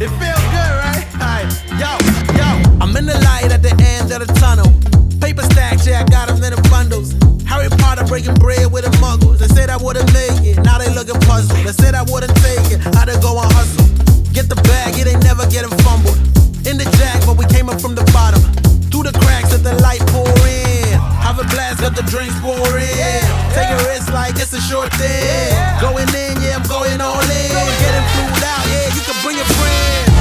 It feels good, right? Alright, yo. I'm in the light at the end of the tunnel. Paper stacks, yeah, I got them in the bundles. Harry Potter breaking bread with the muggles. They said I wouldn't make it, now they looking puzzled. They said I wouldn't take it, I to go and hustle. Get the bag, it ain't never getting fumbled. In the jack, but we came up from the bottom. Through the cracks, let the light pour in. Have a blast, let the drinks pour in. Take a risk like it's a short thing. Going in, yeah, I'm going all in. Getting flued out, yeah, you can bring your friends.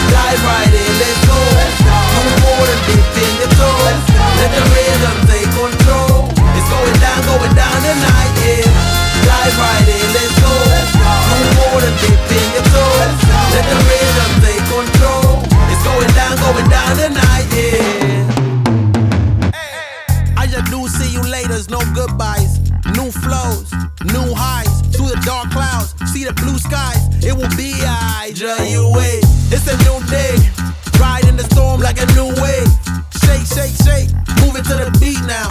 Dive right in, let's go. Do more than dip in your toes. Let the rhythm take control. It's going down tonight, yeah. Dive right in, let's go. Do more than dip in your toes. Let the rhythm take control. It's going down tonight, yeah. I just do see you laters, no goodbyes. New flows, new highs. Through the dark clouds, see the blue skies. It will be I, just you wait. It's a new day. Ride in the storm like a new wave. Shake, shake, shake. Move it to the beat now.